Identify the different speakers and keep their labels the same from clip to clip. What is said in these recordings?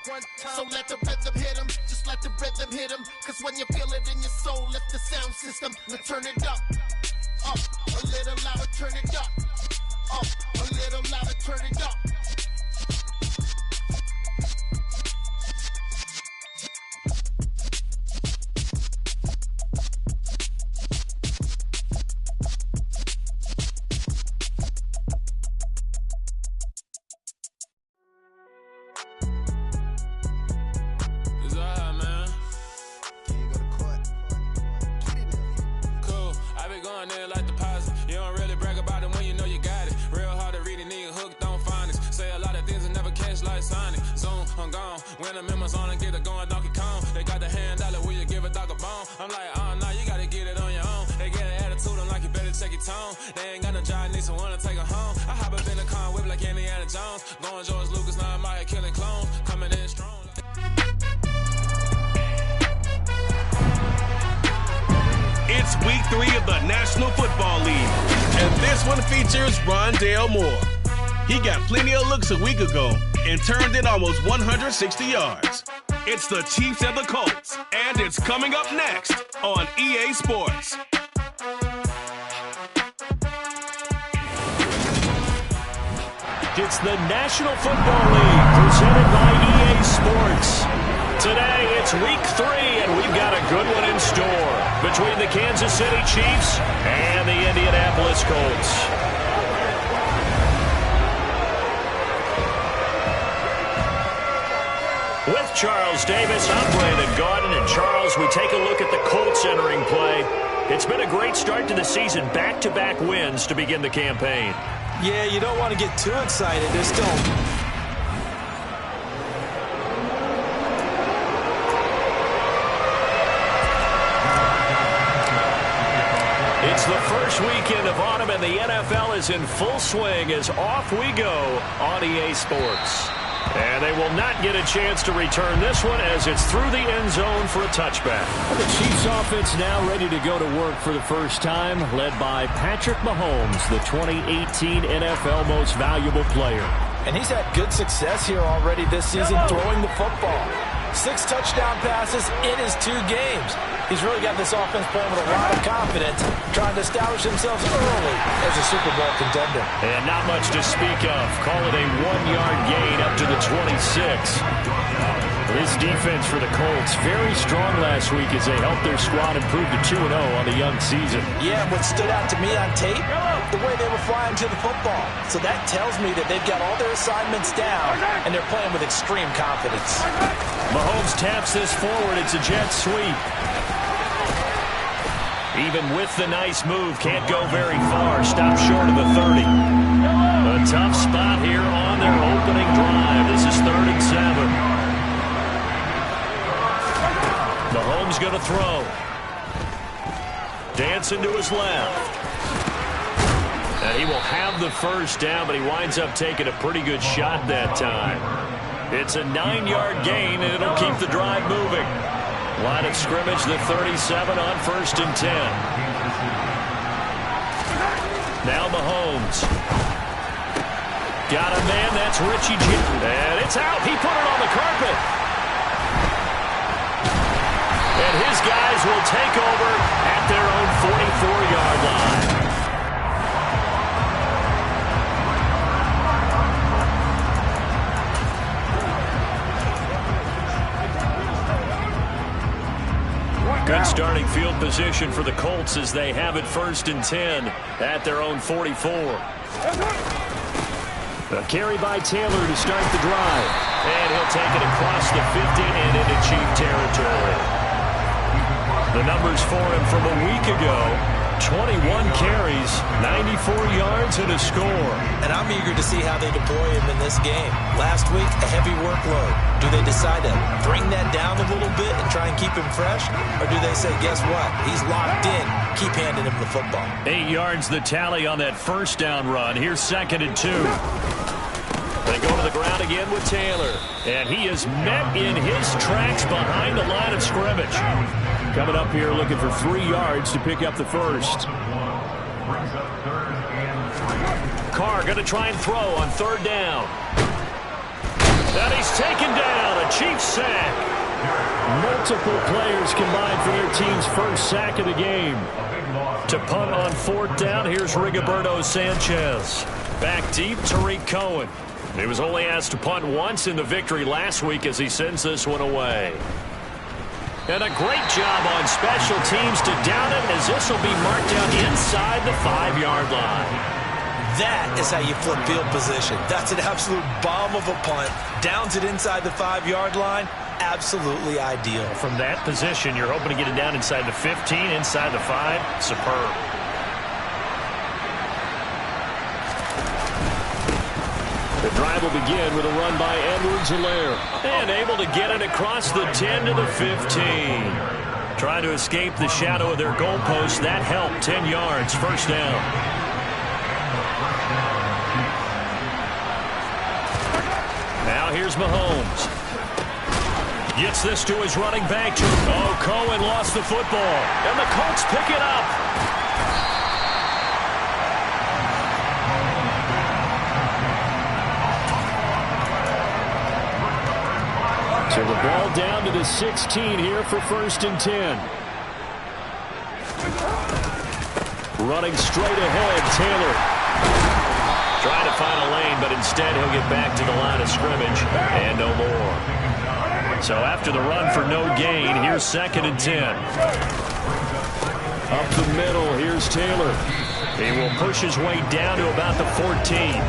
Speaker 1: So let the rhythm hit him, just let the rhythm hit him. Cause when you feel it in your soul, lift the sound system. Now turn it up, a little louder, turn it up, a little louder, turn it up.
Speaker 2: When the members on and get it going Donkey Kong, they got the hand dollar, will you give a dog a bone? I'm like, oh no, you gotta get it on your own. They get an attitude, I'm like, you better check your tone. They ain't got no job, need someone to take her home. I hop up in the car, whip like Indiana Jones. Going George Lucas, now I'm out here killing clones. Coming in strong.
Speaker 3: It's week 3 of the National Football League, and this one features Rondale Moore. He got plenty of looks a week ago and turned in almost 160 yards. It's the Chiefs and the Colts, and it's coming up next on EA Sports.
Speaker 4: It's the National Football League presented by EA Sports. Today, it's week 3, and we've got a good one in store between the Kansas City Chiefs and the Indianapolis Colts. With Charles Davis, I'm Brandon Gaudin, and Charles, we take a look at the Colts entering play. It's been a great start to the season, back-to-back wins to begin the campaign.
Speaker 5: Yeah, you don't want to get too excited. They're still...
Speaker 4: It's the first weekend of autumn, and the NFL is in full swing as off we go on EA Sports. And they will not get a chance to return this one as it's through the end zone for a touchback. The Chiefs offense now ready to go to work for the first time, led by Patrick Mahomes, the 2018 NFL Most Valuable Player.
Speaker 5: And he's had good success here already this season throwing the football. 6 touchdown passes in his 2 games. He's really got this offense playing with a lot of confidence, trying to establish themselves early as a Super Bowl contender.
Speaker 4: And not much to speak of. Call it a 1-yard gain up to the 26. This defense for the Colts, very strong last week as they helped their squad improve to 2-0 on the young season.
Speaker 5: Yeah, what stood out to me on tape, the way they were flying to the football. So that tells me that they've got all their assignments down, and they're playing with extreme confidence.
Speaker 4: Mahomes taps this forward. It's a jet sweep. Even with the nice move, can't go very far. Stop short of the 30. A tough spot here on their opening drive. This is 3rd and 7. Mahomes going to throw. Dancing to his left. And he will have the first down, but he winds up taking a pretty good shot that time. It's a 9-yard gain, and it'll keep the drive moving. Line of scrimmage, the 37 on 1st and 10. Now Mahomes. Got a man, that's Richie G. And it's out. He put it on the carpet. And his guys will take over at their own 44-yard line. Good starting field position for the Colts as they have it 1st and 10 at their own 44. A carry by Taylor to start the drive. And he'll take it across the 50 and into Chief territory. The numbers for him from a week ago, 21 carries, 94 yards, and a score.
Speaker 5: And I'm eager to see how they deploy him in this game. Last week, a heavy workload. Do they decide to bring that down a little bit and try and keep him fresh? Or do they say, guess what? He's locked in. Keep handing him the football.
Speaker 4: 8 yards the tally on that first down run. Here's 2nd and 2. They go to the ground again with Taylor. And he is met in his tracks behind the line of scrimmage. Coming up here looking for 3 yards to pick up the first. Carr going to try and throw on 3rd down. And he's taken down. A Chiefs sack. Multiple players combined for their team's first sack of the game. To punt on 4th down, here's Rigoberto Sanchez. Back deep, Tariq Cohen. He was only asked to punt once in the victory last week as he sends this one away. And a great job on special teams to down it, as this will be marked down inside the 5-yard line.
Speaker 5: That is how you flip field position. That's an absolute bomb of a punt. Downs it inside the 5-yard line. Absolutely ideal.
Speaker 4: From that position, you're hoping to get it down inside the 15, inside the 5. Superb. The drive will begin with a run by Edwards-Helaire. And able to get it across the 10 to the 15. Trying to escape the shadow of their goalpost. That helped. 10 yards, first down. Now here's Mahomes. Gets this to his running back. Oh, Cohen lost the football. And the Colts pick it up. So the ball down to the 16 here for 1st and 10. Running straight ahead, Taylor. Trying to find a lane, but instead he'll get back to the line of scrimmage. And no more. So after the run for no gain, here's 2nd and 10. Up the middle, here's Taylor. He will push his way down to about the 14.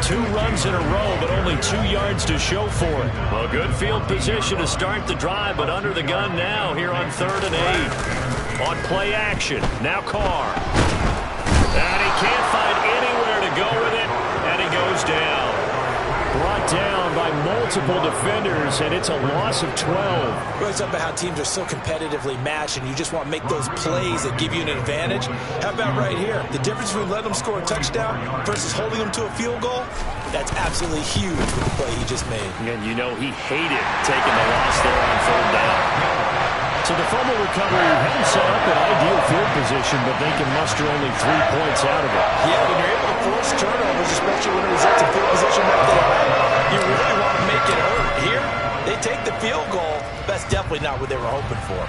Speaker 4: 2 runs in a row, but only 2 yards to show for it. Well, good field position to start the drive, but under the gun now here on 3rd and 8. On play action, now Carr. And he can't find anywhere to go with it, and he goes down. Brought down by multiple defenders, and it's a loss of 12.
Speaker 5: Really something about how teams are so competitively matched, and you just want to make those plays that give you an advantage. How about right here? The difference between letting them score a touchdown versus holding them to a field goal, that's absolutely huge with the play he just made.
Speaker 4: And you know he hated taking the loss there on 3rd down. So the fumble recovery hadn't set up an ideal field position, but they can muster only 3 points out of it.
Speaker 5: Yeah, when you're able to force turnovers, especially when it results in field position like they are, you really want to make it hurt. Here, they take the field goal. That's definitely not what they were hoping for.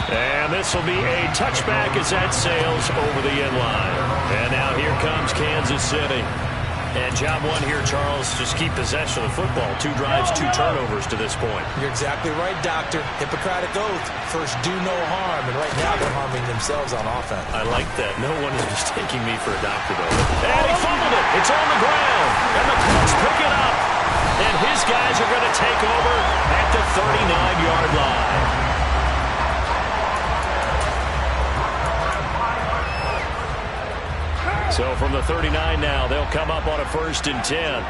Speaker 4: And this will be a touchback as that sails over the end line. And now here comes Kansas City. And job one here, Charles, just keep possession of the football. 2 drives, 2 turnovers to this point.
Speaker 5: You're exactly right, Doctor. Hippocratic oath. First, do no harm. And right now, they're harming themselves on offense.
Speaker 4: I like that. No one is mistaking me for a doctor, though. And he fumbled it. It's on the ground. And the Colts pick it up. And his guys are going to take over at the 39-yard line. So from the 39 now, they'll come up on a 1st and 10.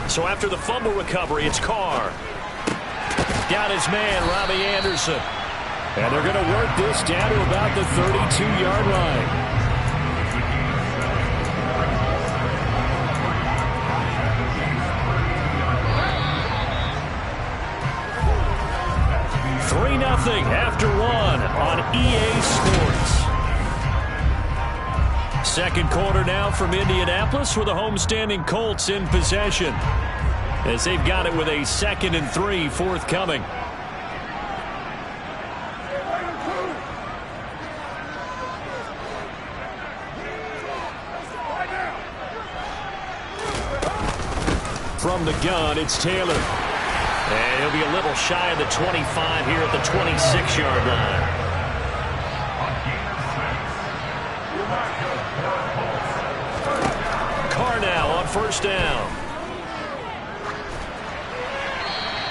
Speaker 4: So after the fumble recovery, it's Carr. Got his man, Robbie Anderson. And they're going to work this down to about the 32-yard line. Nothing after 1 on EA Sports. Second quarter now from Indianapolis with the homestanding Colts in possession, as they've got it with a 2nd and 3 forthcoming. From the gun, it's Taylor. And he'll be a little shy of the 25 here at the 26-yard line. Carr now on 1st down.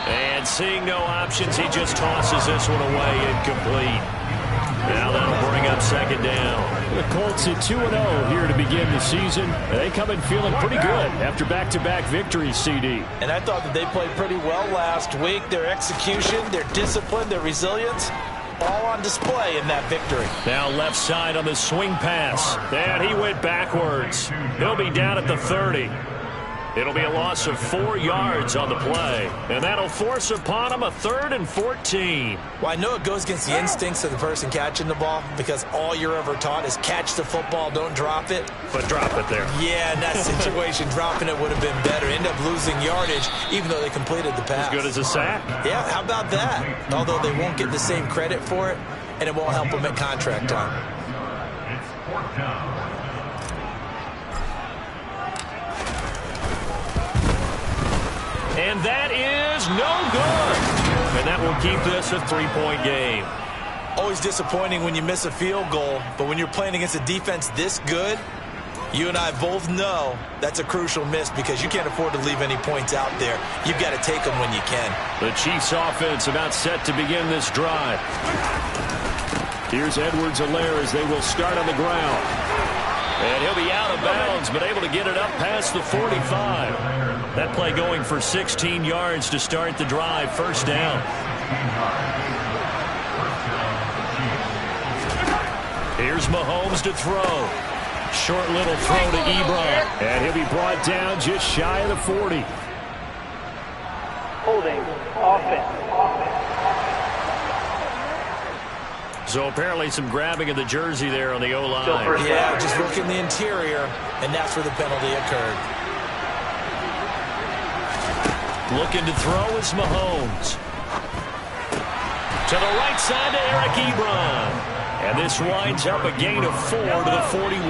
Speaker 4: And seeing no options, he just tosses this one away, incomplete. Now that'll bring up 2nd down. The Colts at 2-0 here to begin the season. They come in feeling pretty good after back-to-back victories, CD.
Speaker 5: And I thought that they played pretty well last week. Their execution, their discipline, their resilience, all on display in that victory.
Speaker 4: Now left side on the swing pass. And he went backwards. He'll be down at the 30. It'll be a loss of 4 yards on the play, and that'll force upon him a 3rd and 14.
Speaker 5: Well, I know it goes against the instincts of the person catching the ball because all you're ever taught is catch the football, don't drop it.
Speaker 4: But drop it there.
Speaker 5: Yeah, in that situation, dropping it would have been better. End up losing yardage, even though they completed the pass.
Speaker 4: As good as a sack.
Speaker 5: Yeah, how about that? Although they won't get the same credit for it, and it won't help them at contract time.
Speaker 4: And that is no good. And that will keep this a 3-point game.
Speaker 5: Always disappointing when you miss a field goal, but when you're playing against a defense this good, you and I both know that's a crucial miss because you can't afford to leave any points out there. You've got to take them when you can.
Speaker 4: The Chiefs offense about set to begin this drive. Here's Edwards-Helaire as they will start on the ground. And he'll be out of bounds, but able to get it up past the 45. That play going for 16 yards to start the drive. First down. Here's Mahomes to throw. Short little throw to Ebron. And he'll be brought down just shy of the 40.
Speaker 6: Holding offense.
Speaker 4: So apparently some grabbing of the jersey there on the O-line.
Speaker 5: Yeah, just look in the interior, and that's where the penalty occurred.
Speaker 4: Looking to throw is Mahomes. To the right side to Eric Ebron. And this winds up a gain of 4 to the 41.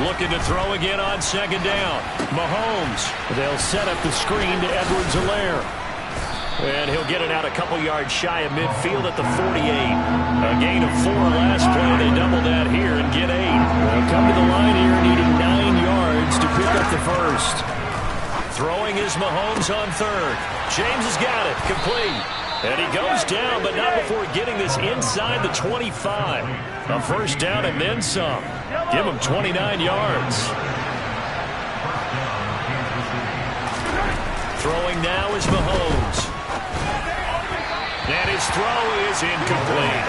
Speaker 4: Looking to throw again on second down. Mahomes. They'll set up the screen to Edwards-Helaire. And he'll get it out a couple yards shy of midfield at the 48. A gain of 4 last play. They double that here and get 8. They'll come to the line here needing 9 yards to pick up the first. Throwing is Mahomes on third. James has got it. Complete. And he goes down, but not before getting this inside the 25. A first down and then some. Give him 29 yards. Throwing now is Mahomes. And his throw is incomplete.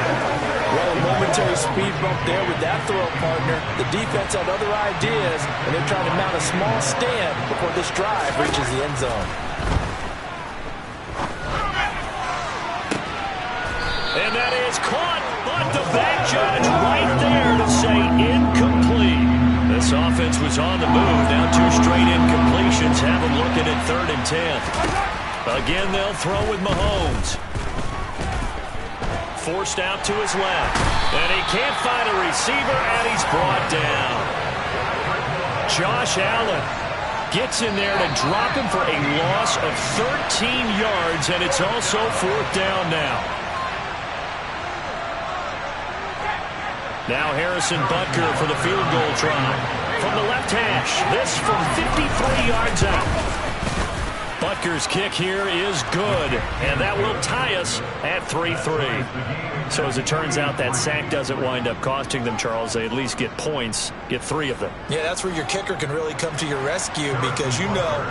Speaker 5: Well, a momentary speed bump there with that throw, partner. The defense had other ideas, and they're trying to mount a small stand before this drive reaches the end zone.
Speaker 4: And that is caught, but the back judge right there to say incomplete. This offense was on the move. Now 2 straight incompletions have them looking at 3rd and 10. Again, they'll throw with Mahomes. Forced out to his left. And he can't find a receiver, and he's brought down. Josh Allen gets in there to drop him for a loss of 13 yards, and it's also 4th down now. Now Harrison Butker for the field goal try. From the left hash, this from 53 yards out. Butker's kick here is good, and that will tie us at 3-3. So as it turns out, that sack doesn't wind up costing them, Charles. They at least get points, get 3 of them.
Speaker 5: Yeah, that's where your kicker can really come to your rescue because, you know,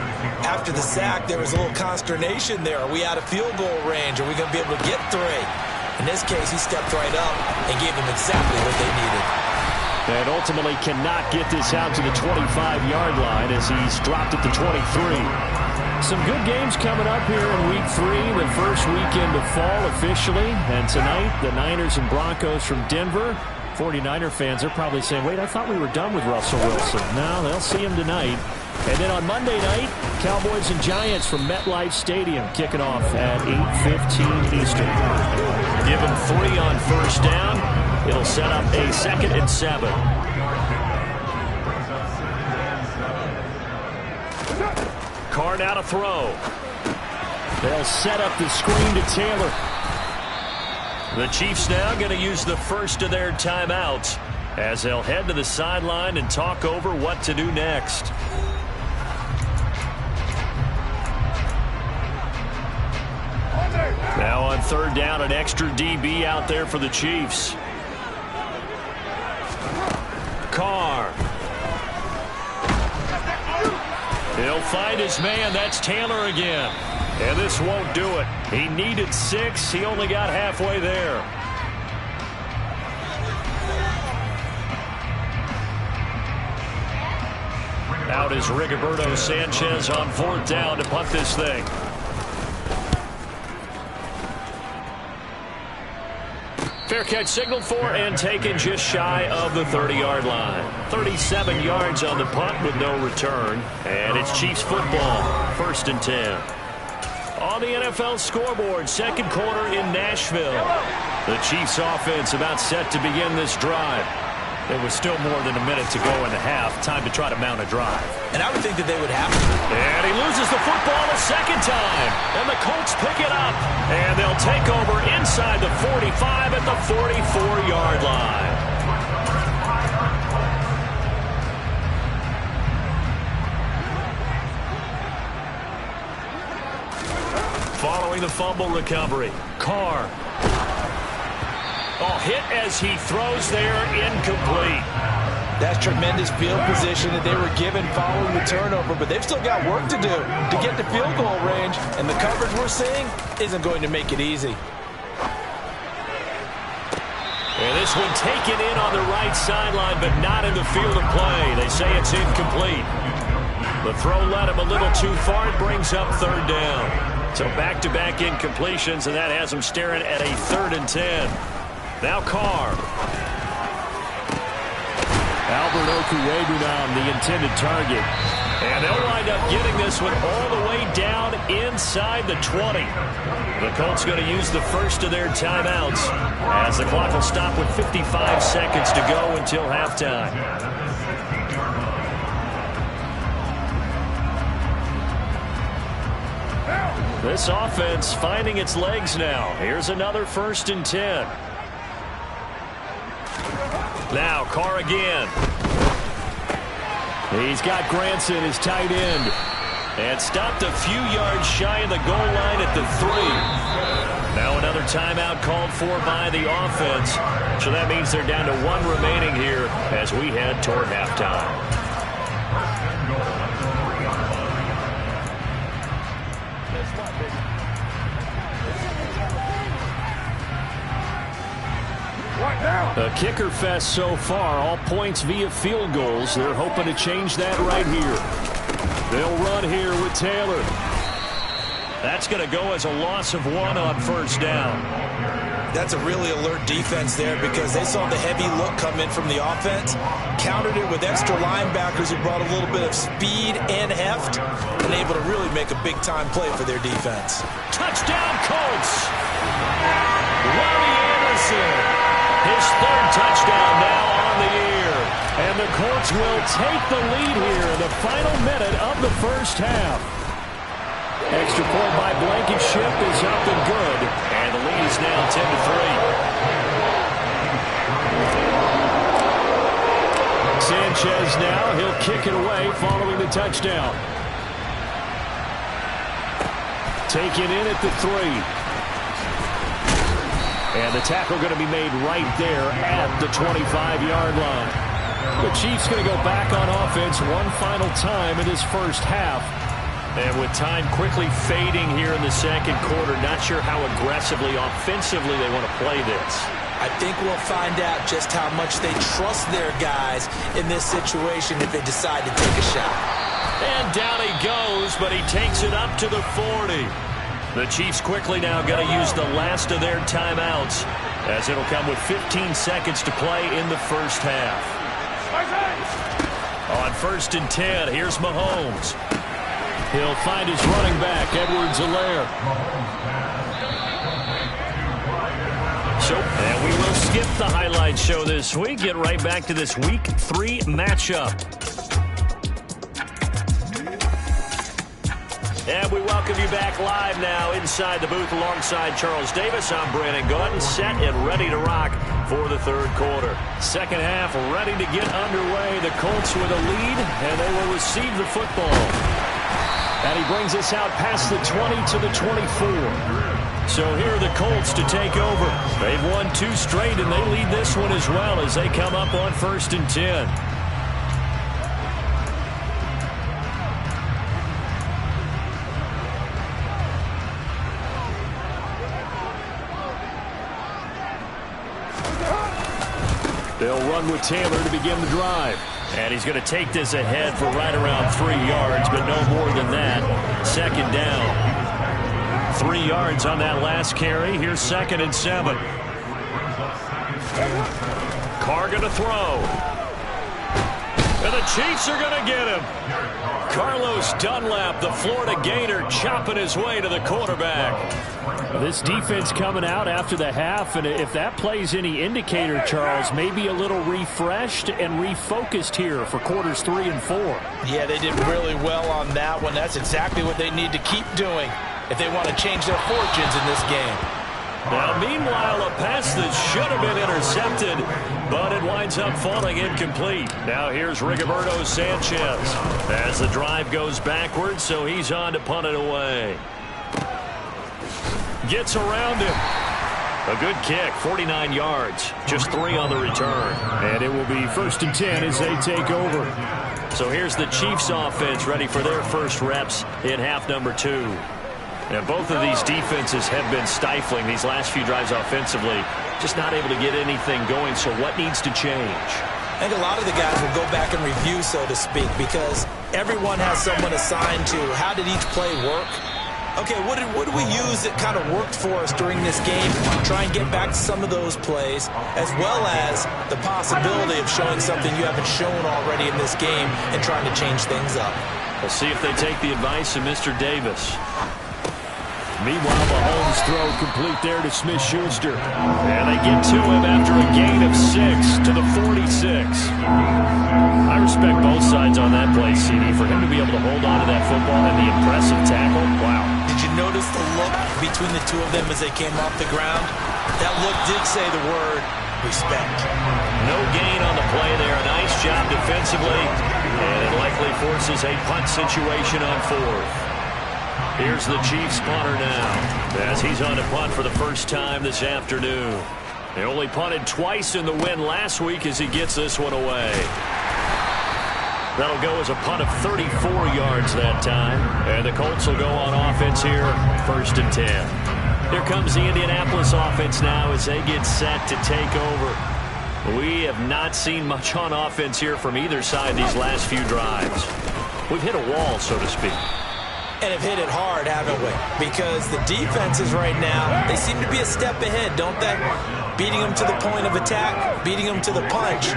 Speaker 5: after the sack, there was a little consternation there. Are we out of field goal range? Are we going to be able to get 3? In this case, he stepped right up and gave them exactly what they needed.
Speaker 4: And ultimately cannot get this out to the 25-yard line as he's dropped at the 23. Some good games coming up here in Week 3, the first weekend of fall officially. And tonight, the Niners and Broncos from Denver. 49er fans are probably saying, wait, I thought we were done with Russell Wilson. No, they'll see him tonight. And then on Monday night, Cowboys and Giants from MetLife Stadium kicking off at 8:15 Eastern. Give him 3 on first down. It'll set up a 2nd and 7. Carr now to throw. They'll set up the screen to Taylor. The Chiefs now going to use the first of their timeouts as they'll head to the sideline and talk over what to do next. Now on 3rd down, an extra DB out there for the Chiefs. Carr. He'll find his man. That's Taylor again. And this won't do it. He needed 6. He only got halfway there. Out is Rigoberto Sanchez on 4th down to punt this thing. Fair catch signaled for and taken just shy of the 30-yard line. 37 yards on the punt with no return. And it's Chiefs football, 1st and 10. On the NFL scoreboard, 2nd quarter in Nashville. The Chiefs offense about set to begin this drive. There was still more than a minute to go in the half. Time to try to mount a drive.
Speaker 5: And I would think that they would have to.
Speaker 4: And he loses the football a second time. And the Colts pick it up. And they'll take over inside the 45 at the 44-yard line. Following the fumble recovery, Carr. Oh, hit as he throws there, incomplete.
Speaker 5: That's tremendous field position that they were given following the turnover, but they've still got work to do to get to field goal range, and the coverage we're seeing isn't going to make it easy.
Speaker 4: And this one taken in on the right sideline, but not in the field of play. They say it's incomplete. The throw led him a little too far. It brings up 3rd down. So back-to-back incompletions, and that has him staring at a 3rd and 10. Now Carr. Albert Okuegbunam, the intended target. And they'll wind up getting this one all the way down inside the 20. The Colts going to use the first of their timeouts as the clock will stop with 55 seconds to go until halftime. This offense finding its legs now. Here's another 1st and 10. Now Carr again. He's got Granson, his tight end. And stopped a few yards shy of the goal line at the 3. Now another timeout called for by the offense. So that means they're down to 1 remaining here as we head toward halftime. A kicker fest so far, all points via field goals. They're hoping to change that right here. They'll run here with Taylor. That's going to go as a loss of 1 on 1st down.
Speaker 5: That's a really alert defense there because they saw the heavy look come in from the offense, countered it with extra linebackers who brought a little bit of speed and heft, and able to really make a big-time play for their defense.
Speaker 4: Touchdown, Colts! Robbie Anderson. His 3rd touchdown now on the year. And the Colts will take the lead here in the final minute of the 1st half. Extra point by Blankenship is up and good. And the lead is now 10-3. Sanchez now, he'll kick it away following the touchdown. Taken in at the 3. And the tackle going to be made right there at the 25-yard line. The Chiefs going to go back on offense one final time in this 1st half. And with time quickly fading here in the 2nd quarter, not sure how aggressively, offensively they want to play this.
Speaker 5: I think we'll find out just how much they trust their guys in this situation if they decide to take a shot.
Speaker 4: And down he goes, but he takes it up to the 40. The Chiefs quickly now going to use the last of their timeouts as it'll come with 15 seconds to play in the 1st half. On 1st and 10, here's Mahomes. He'll find his running back, Edwards-Helaire. And we will skip the highlight show this week. Get right back to this Week 3 matchup. And we welcome you back live now inside the booth alongside Charles Davis. I'm Brandon Gaudin, set and ready to rock for the 3rd quarter. 2nd half ready to get underway. The Colts with a lead, and they will receive the football. And he brings us out past the 20 to the 24. So here are the Colts to take over. They've won 2 straight, and they lead this one as well as they come up on 1st and 10. They'll run with Taylor to begin the drive. And he's going to take this ahead for right around 3 yards, but no more than that. Second down. 3 yards on that last carry. Here's 2nd and 7. Carr going to throw. And the Chiefs are going to get him. Carlos Dunlap, the Florida Gator, chopping his way to the quarterback.
Speaker 6: This defense coming out after the half, and if that plays any indicator, Charles, maybe a little refreshed and refocused here for quarters 3 and 4.
Speaker 5: Yeah, they did really well on that one. That's exactly what they need to keep doing if they want to change their fortunes in this game.
Speaker 4: Now, meanwhile, a pass that should have been intercepted, but it winds up falling incomplete. Now here's Rigoberto Sanchez as the drive goes backwards, so he's on to punt it away. Gets around him. A good kick, 49 yards, just 3 on the return.
Speaker 6: And it will be 1st and 10 as they take over.
Speaker 4: So here's the Chiefs offense ready for their first reps in half number 2. Now, both of these defenses have been stifling these last few drives offensively, just not able to get anything going. So what needs to change?
Speaker 5: I think a lot of the guys will go back and review, so to speak, because everyone has someone assigned to how did each play work. Okay, what did we use that kind of worked for us during this game? Try and get back to some of those plays, as well as the possibility of showing something you haven't shown already in this game and trying to change things up.
Speaker 4: We'll see if they take the advice of Mr. Davis. Meanwhile, Mahomes throw complete there to Smith-Schuster. And they get to him after a gain of 6 to the 46. I respect both sides on that play, CD. For him to be able to hold on to that football and the impressive tackle, wow.
Speaker 5: Did you notice the look between the two of them as they came off the ground? That look did say the word respect.
Speaker 4: No gain on the play there. A nice job defensively. And it likely forces a punt situation on 4th. Here's the Chiefs punter now, as he's on to punt for the first time this afternoon. They only punted twice in the win last week as he gets this one away. That'll go as a punt of 34 yards that time. And the Colts will go on offense here, 1st and 10. Here comes the Indianapolis offense now as they get set to take over. We have not seen much on offense here from either side these last few drives. We've hit a wall, so to speak.
Speaker 5: And have hit it hard, haven't we? Because the defenses right now, they seem to be a step ahead, don't they? Beating them to the point of attack, beating them to the punch.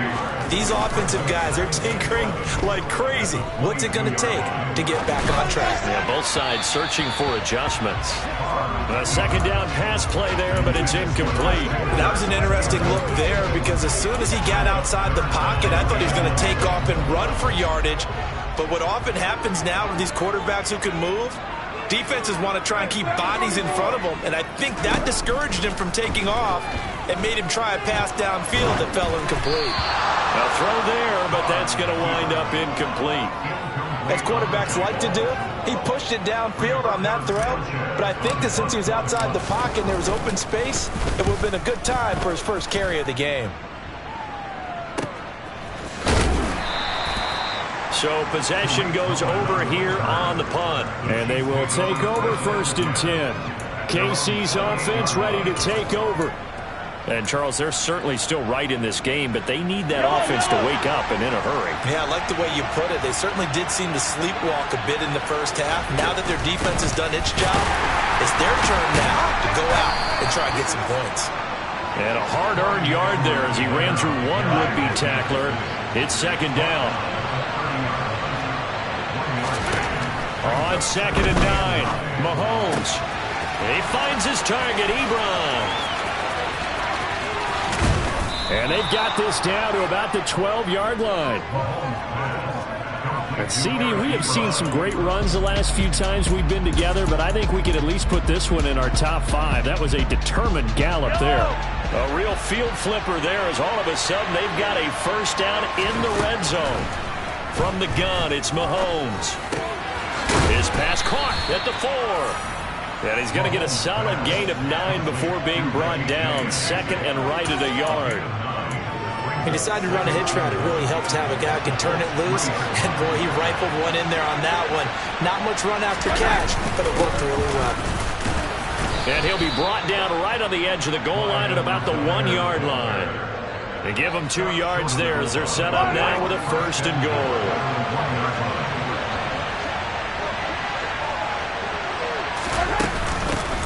Speaker 5: These offensive guys, they're tinkering like crazy. What's it going to take to get back on track?
Speaker 4: Yeah, both sides searching for adjustments. A 2nd down pass play there, but it's incomplete.
Speaker 5: That was an interesting look there because as soon as he got outside the pocket, I thought he was going to take off and run for yardage. But what often happens now with these quarterbacks who can move, defenses want to try and keep bodies in front of them, and I think that discouraged him from taking off and made him try a pass downfield that fell incomplete.
Speaker 4: A throw there, but that's going to wind up incomplete.
Speaker 5: As quarterbacks like to do, he pushed it downfield on that throw, but I think that since he was outside the pocket and there was open space, it would have been a good time for his first carry of the game.
Speaker 4: So possession goes over here on the punt.
Speaker 6: And they will take over 1st and 10. KC's offense ready to take over.
Speaker 4: And, Charles, they're certainly still right in this game, but they need that offense to wake up and in a hurry.
Speaker 5: Yeah, I like the way you put it. They certainly did seem to sleepwalk a bit in the first half. Now that their defense has done its job, it's their turn now to go out and try and get some points.
Speaker 4: And a hard-earned yard there as he ran through one would-be tackler. It's 2nd down. On 2nd and 9, Mahomes. He finds his target, Ebron.
Speaker 6: And they've got this down to about the 12-yard line. And CD, we have seen some great runs the last few times we've been together, but I think we can at least put this one in our top 5. That was a determined gallop there.
Speaker 4: A real field flipper there as all of a sudden they've got a first down in the red zone. From the gun, it's Mahomes. His pass caught at the 4. And he's going to get a solid gain of 9 before being brought down. 2nd and right at a yard.
Speaker 5: He decided to run a hitch route. It really helps to have a guy who can turn it loose. And, boy, he rifled one in there on that one. Not much run after catch, but it worked really well.
Speaker 4: And he'll be brought down right on the edge of the goal line at about the 1-yard line. They give them 2 yards there as they're set up now with a 1st and goal.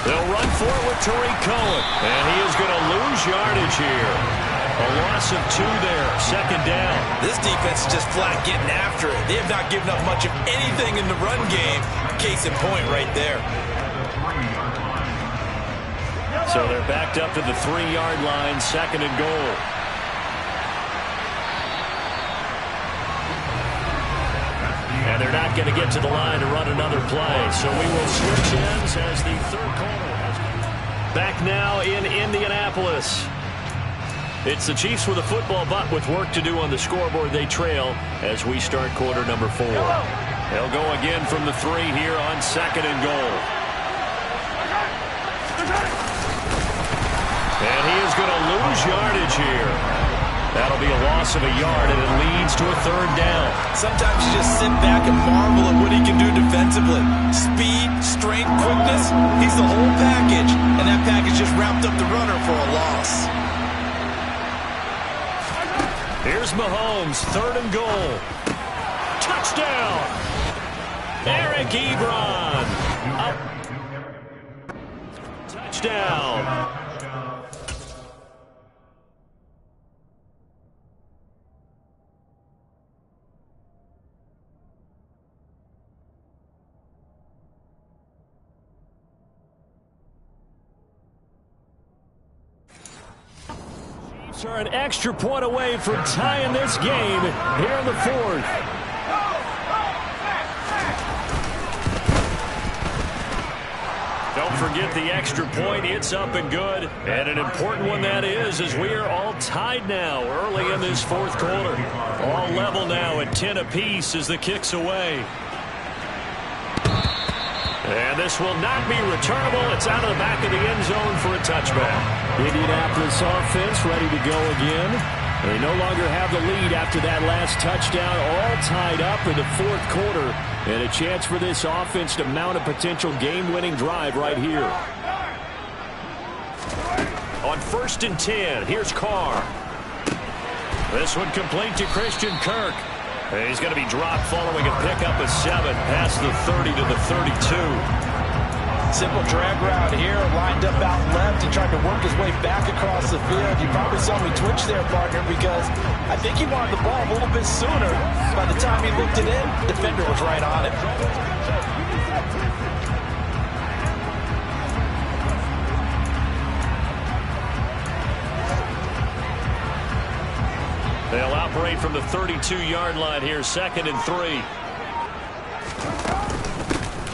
Speaker 4: They'll run for it with Tariq Cohen. And he is going to lose yardage here. A loss of 2 there. 2nd down.
Speaker 5: This defense is just flat getting after it. They have not given up much of anything in the run game. Case in point right there.
Speaker 4: So they're backed up to the 3-yard line. 2nd and goal. And they're not going to get to the line to run another play. So we will switch ends as the 3rd quarter. Back now in Indianapolis. It's the Chiefs with a football, but with work to do on the scoreboard, they trail as we start quarter number 4. They'll go again from the 3 here on 2nd and goal. And he is going to lose yardage here. That'll be a loss of a yard, and it leads to a 3rd down.
Speaker 5: Sometimes you just sit back and marvel at what he can do defensively. Speed, strength, quickness, he's the whole package. And that package just wrapped up the runner for a loss.
Speaker 4: Here's Mahomes, 3rd and goal. Touchdown! Eric Ebron. Up. Touchdown. Are an extra point away from tying this game here in the 4th. Don't forget the extra point. It's up and good. And an important one that is, as we are all tied now early in this 4th quarter. All level now at 10 apiece as the kick's away. And this will not be returnable. It's out of the back of the end zone for a touchback. Indianapolis offense ready to go again. They no longer have the lead after that last touchdown. All tied up in the 4th quarter. And a chance for this offense to mount a potential game-winning drive right here. On 1st and 10, here's Carr. This one complete to Christian Kirk. He's going to be dropped following a pickup of 7 past the 30 to the 32.
Speaker 5: Simple drag route here, lined up out left and tried to work his way back across the field. You probably saw me twitch there, partner, because I think he wanted the ball a little bit sooner. By the time he looked it in, the defender was right on it.
Speaker 4: They'll operate from the 32-yard line here, 2nd and 3.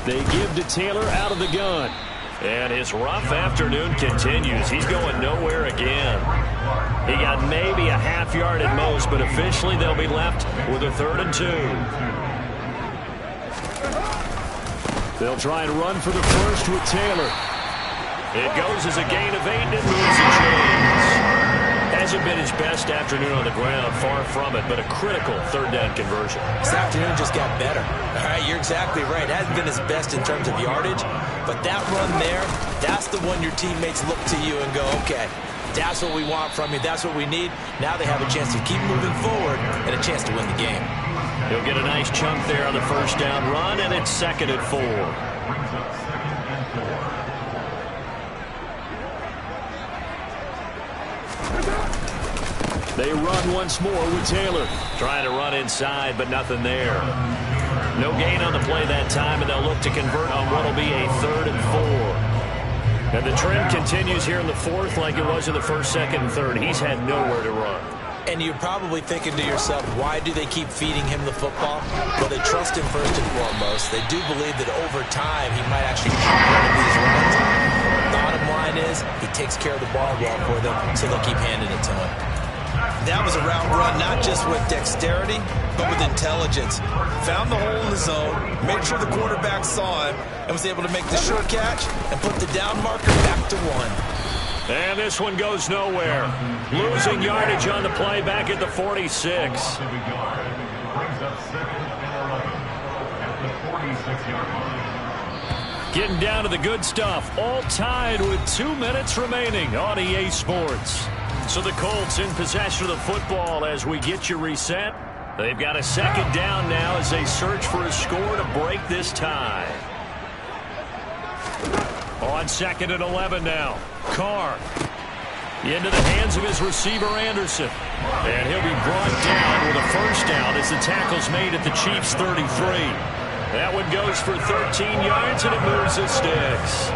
Speaker 4: They give to Taylor out of the gun. And his rough afternoon continues. He's going nowhere again. He got maybe a half yard at most, but officially they'll be left with a 3rd and 2. They'll try and run for the 1st with Taylor. It goes as a gain of 8 and it moves the chains. Hasn't been his best afternoon on the ground, far from it, but a critical 3rd down conversion.
Speaker 5: This afternoon just got better. All right, you're exactly right. Hasn't been his best in terms of yardage, but that run there, that's the one your teammates look to you and go, okay, that's what we want from you. That's what we need. Now they have a chance to keep moving forward and a chance to win the game.
Speaker 4: He'll get a nice chunk there on the 1st down run, and it's 2nd and 4. They run once more with Taylor. Trying to run inside, but nothing there. No gain on the play that time, and they'll look to convert on what will be a 3rd and 4. And the trend continues here in the 4th like it was in the 1st, 2nd, and 3rd. He's had nowhere to run.
Speaker 5: And you're probably thinking to yourself, why do they keep feeding him the football? Well, they trust him first and foremost. They do believe that over time he might actually pop one of these runs. Bottom line is, he takes care of the ball well for them, so they'll keep handing it to him. That was a route run not just with dexterity, but with intelligence. Found the hole in the zone, made sure the quarterback saw him, and was able to make the sure catch and put the down marker back to 1.
Speaker 4: And this one goes nowhere. Losing yardage on the play back at the 46. Getting down to the good stuff. All tied with 2 minutes remaining on EA Sports. So the Colts in possession of the football as we get you reset. They've got a second down now as they search for a score to break this tie. On 2nd and 11 now. Carr into the hands of his receiver, Anderson. And he'll be brought down with a first down as the tackle's made at the Chiefs' 33. That one goes for 13 yards, and it moves the sticks.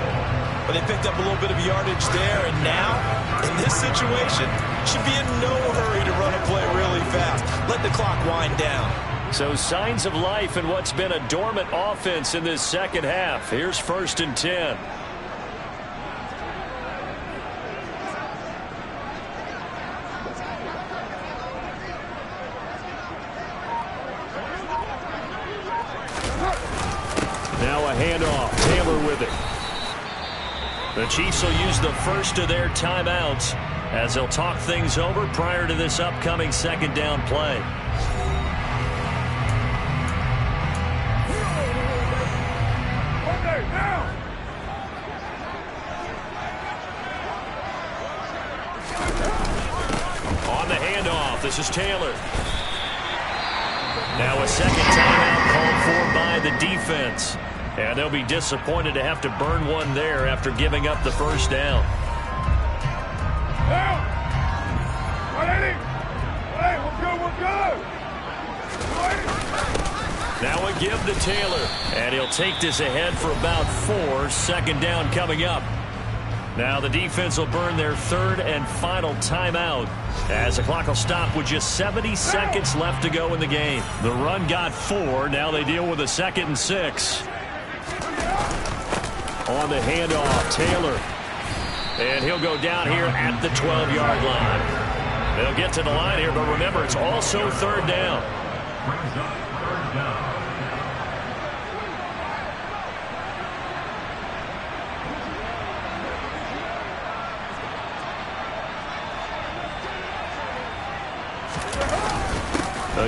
Speaker 5: But they picked up a little bit of yardage there, and now, in this situation, should be in no hurry to run a play really fast. Let the clock wind down.
Speaker 4: So signs of life in what's been a dormant offense in this second half. Here's 1st and 10. Now a handoff. Taylor with it. The Chiefs will use the first of their timeouts as they'll talk things over prior to this upcoming second down play. On the handoff, this is Taylor. Now a second timeout called for by the defense. And they'll be disappointed to have to burn one there after giving up the first down. Now a give to Taylor. And he'll take this ahead for about 4. Second down coming up. Now the defense will burn their 3rd and final timeout as the clock will stop with just 70 seconds left to go in the game. The run got 4. Now they deal with a 2nd and 6. On the handoff, Taylor. And he'll go down here at the 12-yard line. They'll get to the line here, but remember, it's also 3rd down.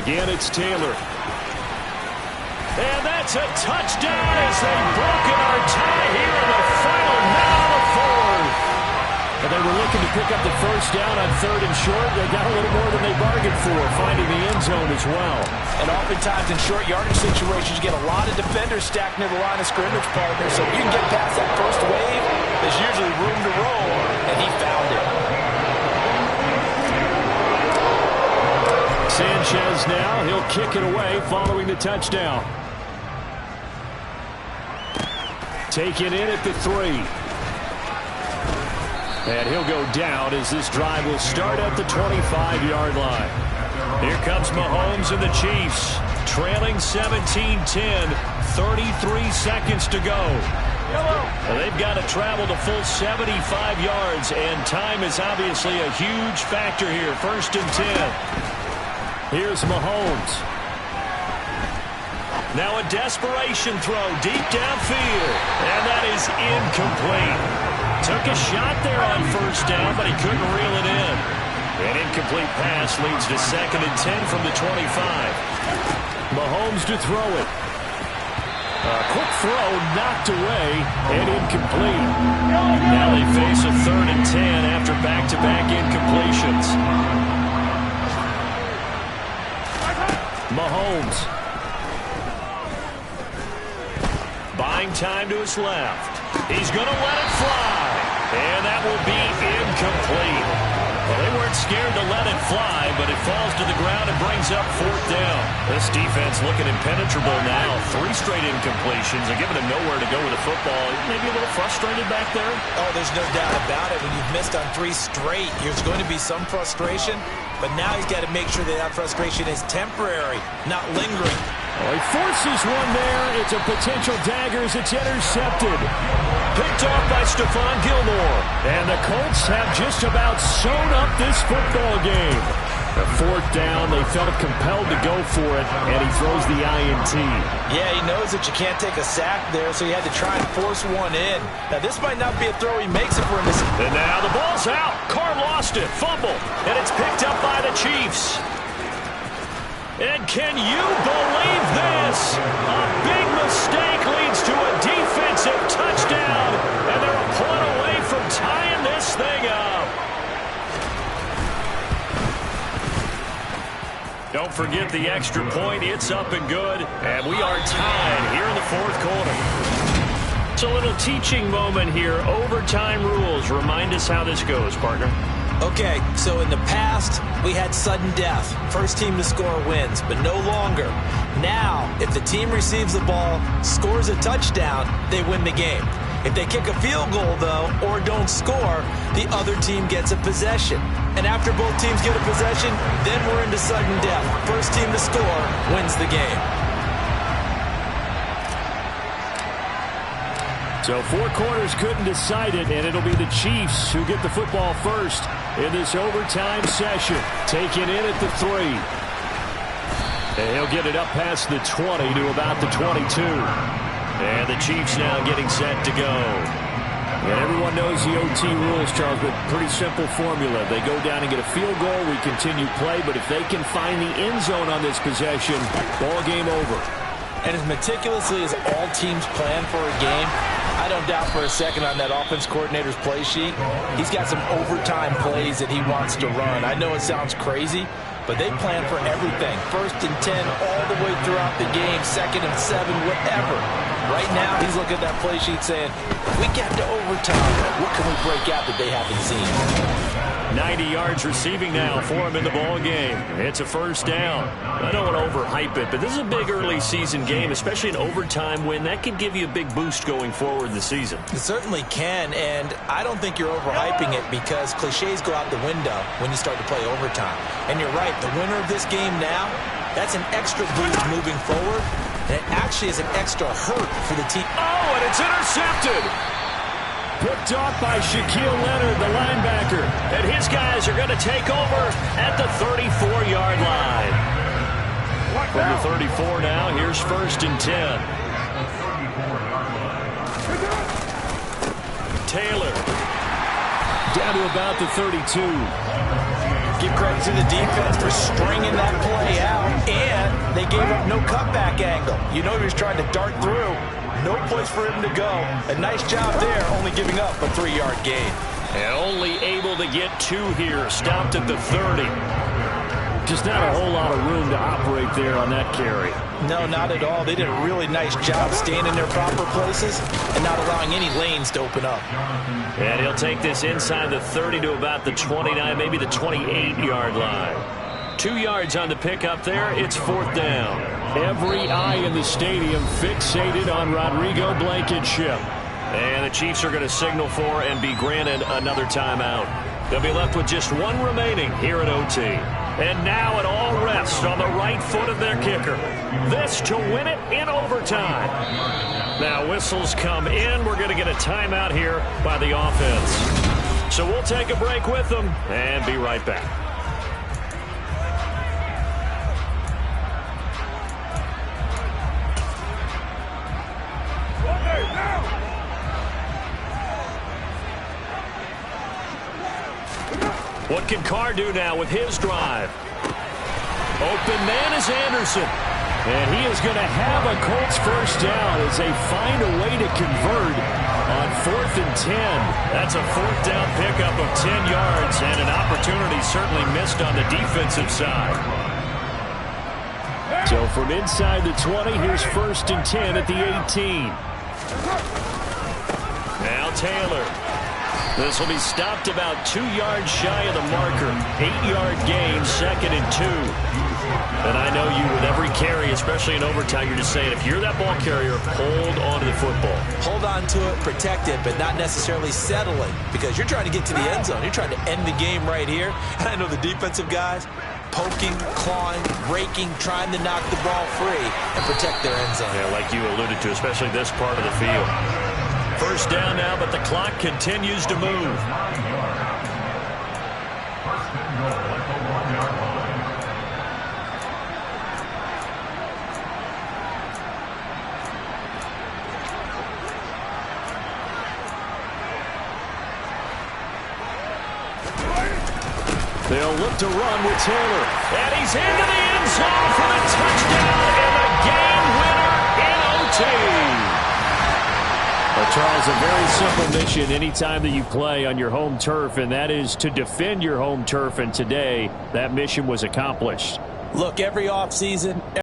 Speaker 4: Again, it's Taylor. And that's a touchdown as they've broken our tie here in the final minute of the 4th.
Speaker 6: But they were looking to pick up the first down on 3rd and short. They got a little more than they bargained for, finding the end zone as well.
Speaker 5: And oftentimes in short yardage situations, you get a lot of defenders stacked near the line of scrimmage, partner. So if you can get past that first wave, there's usually room to roll, and he found it.
Speaker 6: Sanchez now, he'll kick it away following the touchdown. Taken in at the 3. And he'll go down as this drive will start at the 25-yard line. Here comes Mahomes and the Chiefs, trailing 17-10, 33 seconds to go. They've got to travel the full 75 yards, and time is obviously a huge factor here. 1st and 10. Here's Mahomes. Now a desperation throw deep downfield, and that is incomplete. Took a shot there on 1st down, but he couldn't reel it in. An incomplete pass leads to 2nd and 10 from the 25. Mahomes to throw it. A quick throw knocked away and incomplete. Now they face a 3rd and 10 after back-to-back incompletions. Mahomes. Buying time to his left. He's going to let it fly. And that will be incomplete. Well, they weren't scared to let it fly, but it falls to the ground and brings up 4th down. This defense looking impenetrable now. 3 straight incompletions. They're giving him nowhere to go with the football. Maybe a little frustrated back there?
Speaker 5: Oh, there's no doubt about it. When you've missed on 3 straight, there's going to be some frustration. But now he's got to make sure that frustration is temporary, not lingering.
Speaker 6: Well, he forces one there. It's a potential dagger as it's intercepted.
Speaker 4: Picked off by Stephon Gilmore.
Speaker 6: And the Colts have just about sewn up this football game. The 4th down, they felt compelled to go for it, and he throws the INT.
Speaker 5: Yeah, he knows that you can't take a sack there, so he had to try and force one in. Now, this might not be a throw he makes it for him.
Speaker 4: And now the ball's out. Carr lost it, fumble, and it's picked up by the Chiefs. And can you believe this? A big mistake leads to a defensive touchdown, and they're a punt away from tying this thing up. Don't forget the extra point. It's up and good. And we are tied here in the fourth quarter. It's a little teaching moment here. Overtime rules. Remind us how this goes, partner.
Speaker 5: Okay, so in the past, we had sudden death. First team to score wins, but no longer. Now, if the team receives the ball, scores a touchdown, they win the game. If they kick a field goal, though, or don't score, the other team gets a possession. And after both teams get a possession, then we're into sudden death. First team to score wins the game.
Speaker 4: So 4 quarters couldn't decide it, and it'll be the Chiefs who get the football first in this overtime session. Taken in at the 3. And he'll get it up past the 20 to about the 22. And the Chiefs now getting set to go. And everyone knows the OT rules, Charles, but pretty simple formula. They go down and get a field goal, we continue play, but if they can find the end zone on this possession, ball game over.
Speaker 5: And as meticulously as all teams plan for a game, I don't doubt for a second on that offense coordinator's play sheet, he's got some overtime plays that he wants to run. I know it sounds crazy, but they plan for everything. 1st and 10 all the way throughout the game, 2nd and 7, whatever. Right now, he's looking at that play sheet saying, if we get to overtime, what can we break out that they haven't seen?
Speaker 4: 90 yards receiving now for him in the ball game. It's a first down. I don't want to overhype it, but this is a big early season game, especially an overtime win. That could give you a big boost going forward in the season.
Speaker 5: It certainly can, and I don't think you're overhyping it because cliches go out the window when you start to play overtime. And you're right, the winner of this game now, that's an extra boost moving forward, and it actually is an extra hurt for the team.
Speaker 4: Oh, and it's intercepted! Picked off by Shaquille Leonard, the linebacker. And his guys are going to take over at the 34-yard line. From the 34 now, here's 1st and 10. Taylor. Down to about the 32.
Speaker 5: Give credit to the defense for stringing that play out, and they gave up no cutback angle. You know he was trying to dart through. No place for him to go. A nice job there, only giving up a 3-yard gain.
Speaker 4: And only able to get 2 here. Stopped at the 30. Just not a whole lot of room to operate there on that carry.
Speaker 5: No, not at all. They did a really nice job staying in their proper places and not allowing any lanes to open up.
Speaker 4: And he'll take this inside the 30 to about the 29, maybe the 28-yard line. 2 yards on the pickup there. It's 4th down. Every eye in the stadium fixated on Rodrigo Blankenship. And the Chiefs are going to signal for and be granted another timeout. They'll be left with just 1 remaining here at OT. And now it all rests on the right foot of their kicker. This to win it in overtime. Now whistles come in. We're going to get a timeout here by the offense. So we'll take a break with them and be right back. What can Carr do now with his drive? Open man is Anderson. And he is going to have a Colts first down as they find a way to convert on 4th and 10. That's a 4th down pickup of 10 yards and an opportunity certainly missed on the defensive side. So from inside the 20, here's 1st and 10 at the 18. Now Taylor. This will be stopped about 2 yards shy of the marker. 8-yard gain, 2nd and 2. And I know you, with every carry, especially in overtime, you're just saying, if you're that ball carrier, hold on to the football.
Speaker 5: Hold on to it, protect it, but not necessarily settling, because you're trying to get to the end zone. You're trying to end the game right here. And I know the defensive guys poking, clawing, raking, trying to knock the ball free and protect their end zone.
Speaker 4: Yeah, like you alluded to, especially this part of the field. First down now, but the clock continues to move. They'll look to run with Taylor. And he's into the end zone for the touchdown and the game winner in OT. Well, Charles, a very simple mission anytime that you play on your home turf, and that is to defend your home turf. And today, that mission was accomplished.
Speaker 5: Look, every offseason,